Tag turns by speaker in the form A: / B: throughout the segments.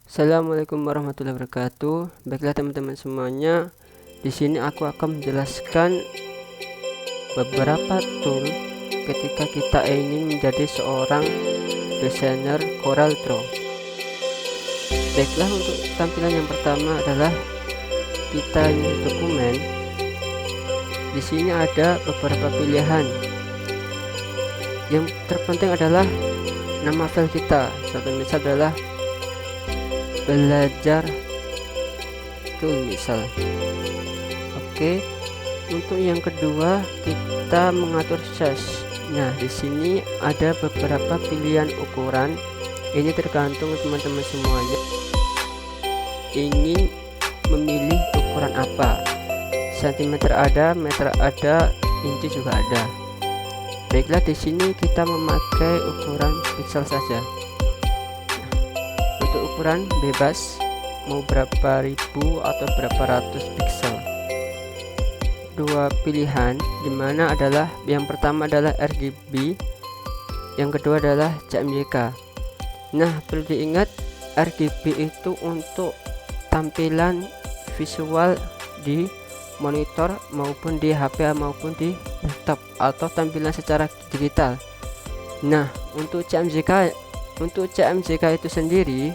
A: Assalamualaikum warahmatullahi wabarakatuh. Baiklah teman-teman semuanya, di sini aku akan menjelaskan beberapa tool ketika kita ingin menjadi seorang desainer Corel Draw. Baiklah, untuk tampilan yang pertama adalah kita ingin dokumen. Di sini ada beberapa pilihan. Yang terpenting adalah nama file kita. Contoh misal adalah belajar tool misal. Oke, untuk yang kedua kita mengatur size. Nah, di sini ada beberapa pilihan ukuran. Ini tergantung teman-teman semuanya ingin memilih ukuran apa. Sentimeter ada, meter ada, inci juga ada. Baiklah, di sini kita memakai ukuran pixel saja. Untuk ukuran bebas, mau berapa ribu atau berapa ratus pixel. Dua pilihan, dimana adalah yang pertama adalah RGB, yang kedua adalah CMYK. Nah, perlu diingat RGB itu untuk tampilan visual di monitor maupun di HP maupun di laptop atau tampilan secara digital. Nah, untuk CMYK itu sendiri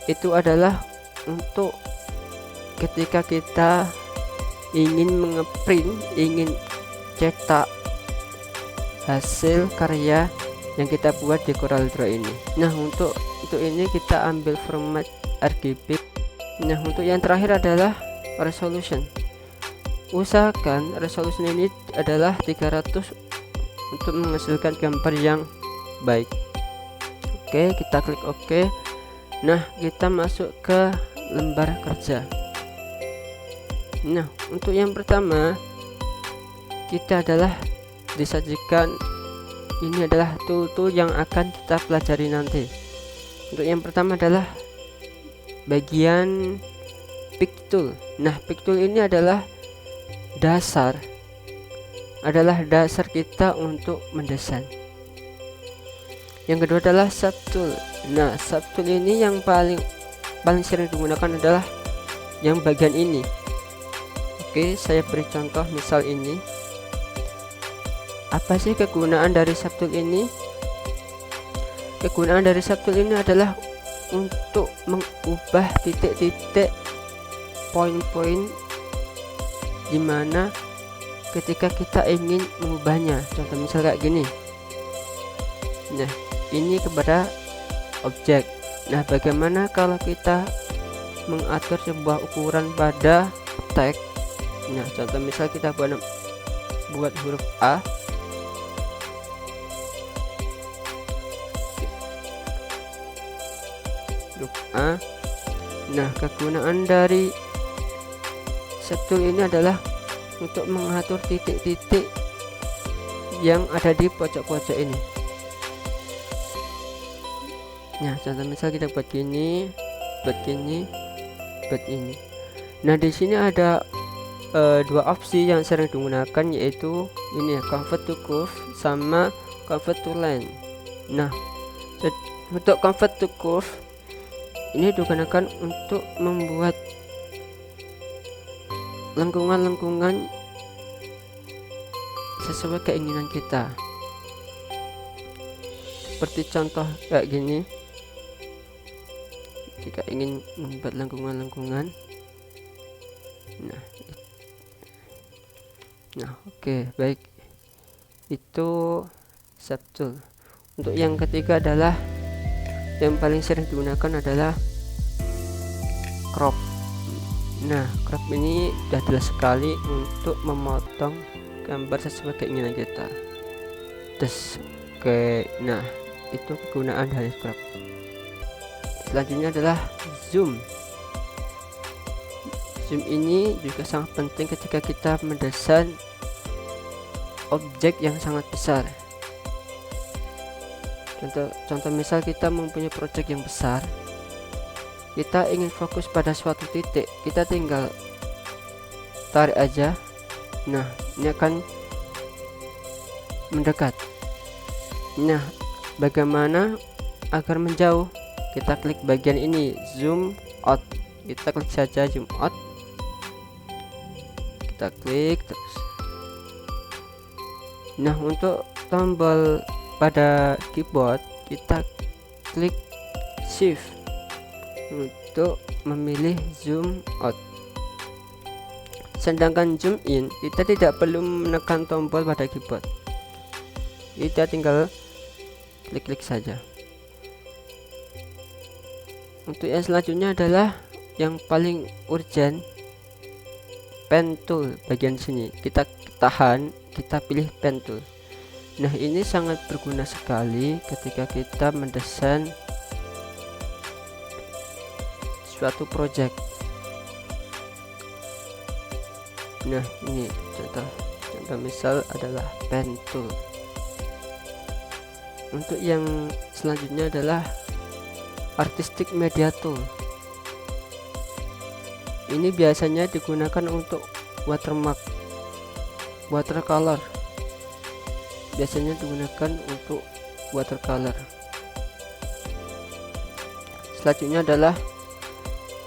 A: itu adalah untuk ketika kita ingin mengeprint, ingin cetak hasil karya yang kita buat di Corel Draw ini. Nah, untuk ini kita ambil format RGB. Nah, untuk yang terakhir adalah resolution. Usahakan resolution ini adalah 300 untuk menghasilkan gambar yang baik. Oke, kita klik OK. Nah, kita masuk ke lembar kerja. Nah, untuk yang pertama kita adalah disajikan, ini adalah tool-tool yang akan kita pelajari nanti. Untuk yang pertama adalah bagian pick tool. Nah, pick tool ini adalah dasar kita untuk mendesain. Yang kedua adalah subtool. Nah, subtool ini yang paling sering digunakan adalah yang bagian ini. Oke, saya beri contoh misal ini. Apa sih kegunaan dari subtool ini? Kegunaan dari subtool ini adalah untuk mengubah titik-titik, poin-poin dimana ketika kita ingin mengubahnya. Contoh misal kayak gini. Nah, ini kepada objek. Nah, bagaimana kalau kita mengatur sebuah ukuran pada teks? Nah, contoh misal kita buat huruf A. Nah, kegunaan dari subtool ini adalah untuk mengatur titik-titik yang ada di pojok-pojok ini. Nah, contoh misal kita buat gini, buat ini. Nah, di sini ada dua opsi yang sering digunakan, yaitu ini ya, convert to curve sama convert to line. Nah, untuk convert to curve ini digunakan untuk membuat lengkungan-lengkungan sesuai keinginan kita. Seperti contoh kayak gini. Jika ingin membuat lengkungan-lengkungan. Nah, oke, baik. Itu subtool. Untuk yang ketiga adalah yang paling sering digunakan adalah crop. Nah, crop ini sudah jelas sekali untuk memotong gambar sesuai keinginan kita. Oke, nah itu kegunaan dari crop. Selanjutnya adalah zoom. Zoom ini juga sangat penting ketika kita mendesain objek yang sangat besar. Contoh misal kita mempunyai proyek yang besar, kita ingin fokus pada suatu titik, kita tinggal tarik aja. Nah, ini akan mendekat. Nah, bagaimana agar menjauh? kita klik bagian ini zoom out, kita klik saja zoom out, kita klik terus. Nah, untuk tombol pada keyboard kita klik shift untuk memilih zoom out. Sedangkan zoom in kita tidak perlu menekan tombol pada keyboard, kita tinggal klik-klik saja. Untuk yang selanjutnya adalah yang paling urgent, pen tool bagian sini. Kita tahan, kita pilih pen tool. Nah, ini sangat berguna sekali ketika kita mendesain suatu project. Nah, ini contoh misal adalah pen tool. Untuk yang selanjutnya adalah artistic media tool. Ini biasanya digunakan untuk watermark, watercolor. Biasanya digunakan untuk watercolor. Selanjutnya adalah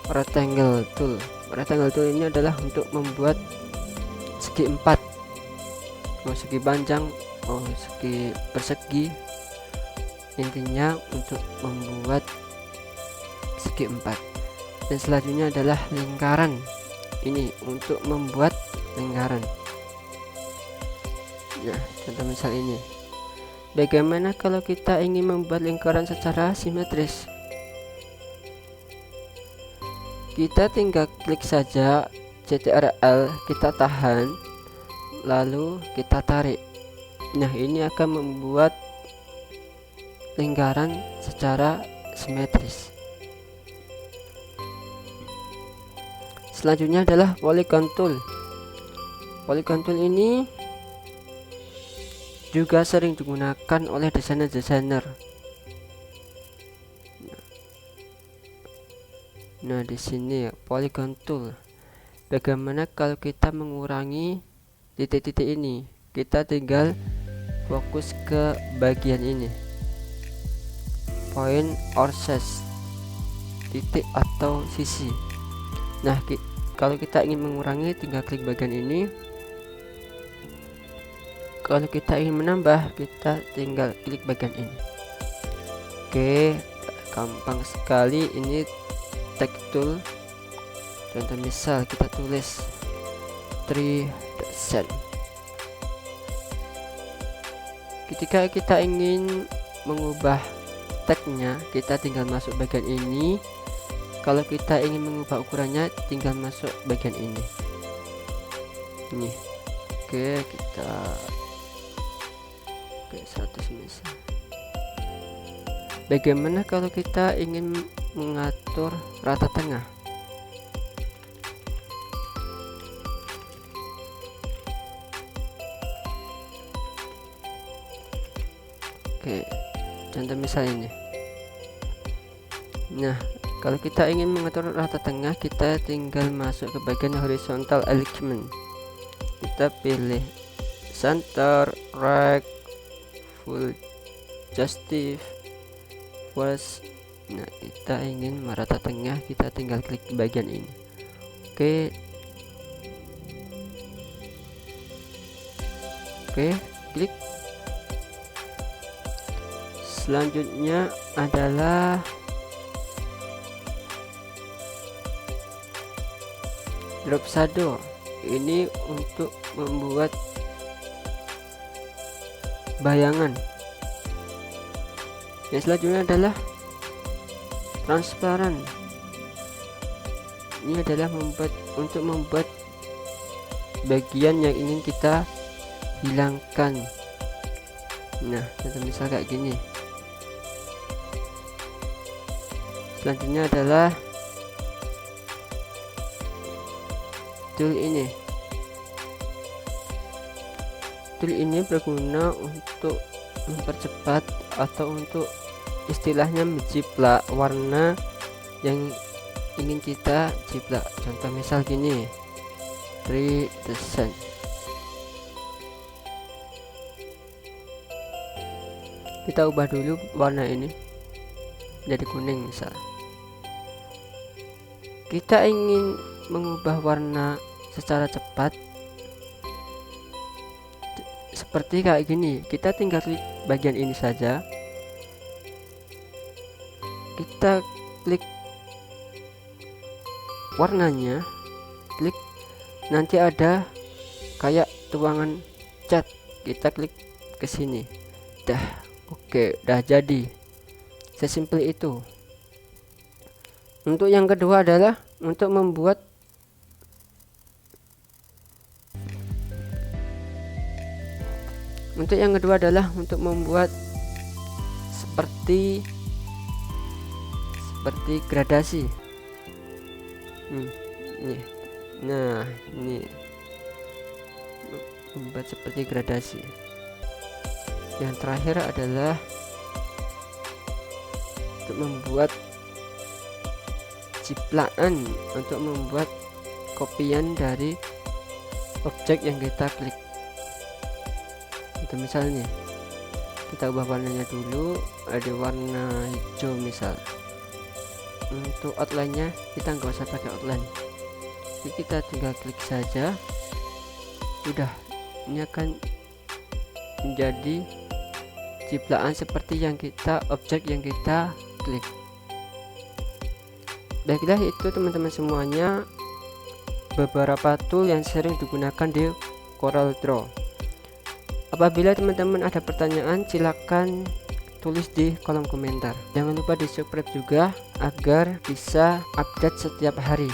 A: rectangle tool. Rectangle tool ini adalah untuk membuat segi 4, mau segi panjang, mau segi persegi, intinya untuk membuat segi 4. Dan selanjutnya adalah lingkaran, ini untuk membuat lingkaran. Nah, contoh misal ini, bagaimana kalau kita ingin membuat lingkaran secara simetris? Kita tinggal klik saja CTRL, kita tahan, lalu kita tarik. Nah, ini akan membuat lingkaran secara simetris. Selanjutnya adalah polygon tool. Polygon tool ini juga sering digunakan oleh desainer-desainer. Nah, di sini polygon tool. Bagaimana kalau kita mengurangi titik-titik ini? Kita tinggal fokus ke bagian ini, point or size, titik atau sisi. Nah, kalau kita ingin mengurangi tinggal klik bagian ini. Kalau kita ingin menambah, kita tinggal klik bagian ini. Oke, gampang sekali. Ini text tool. Contoh misal kita tulis 3%. Ketika kita ingin mengubah tagnya, kita tinggal masuk bagian ini. Kalau kita ingin mengubah ukurannya, tinggal masuk bagian ini. Nih, oke, kita 100 misal. Bagaimana kalau kita ingin mengatur rata tengah? Oke, contoh misal ini. Nah, kalau kita ingin mengatur rata tengah, kita tinggal masuk ke bagian horizontal alignment. Kita pilih center, right, full justice, first. Nah, kita ingin merata tengah, kita tinggal klik bagian ini. Oke, klik. Selanjutnya adalah drop shadow. Ini untuk membuat bayangan. Yang selanjutnya adalah transparan. Ini adalah untuk membuat bagian yang ingin kita hilangkan. Nah, contoh misal kayak gini. Selanjutnya adalah tool ini. Tool ini berguna untuk mempercepat atau untuk istilahnya menjiplak warna yang ingin kita jiplak. Contoh misal gini, 3%. Kita ubah dulu warna ini. menjadi kuning misal. Kita ingin mengubah warna secara cepat seperti kayak gini, kita tinggal klik bagian ini saja, kita klik warnanya, klik, nanti ada kayak tuangan cat, kita klik ke sini, dah. Oke, dah jadi. Sesimpel itu. Untuk yang kedua adalah untuk membuat seperti gradasi. Nah, ini membuat seperti gradasi. Yang terakhir adalah untuk membuat ciplaan, untuk membuat kopian dari objek yang kita klik. Itu misalnya kita ubah warnanya dulu, ada warna hijau misal. Untuk outline-nya kita nggak usah pakai outline, jadi kita tinggal klik saja, udah. Ini akan menjadi ciptaan seperti objek yang kita klik. Baiklah, itu teman-teman semuanya beberapa tool yang sering digunakan di CorelDRAW. Apabila teman-teman ada pertanyaan, silakan tulis di kolom komentar. Jangan lupa di subscribe juga agar bisa update setiap hari.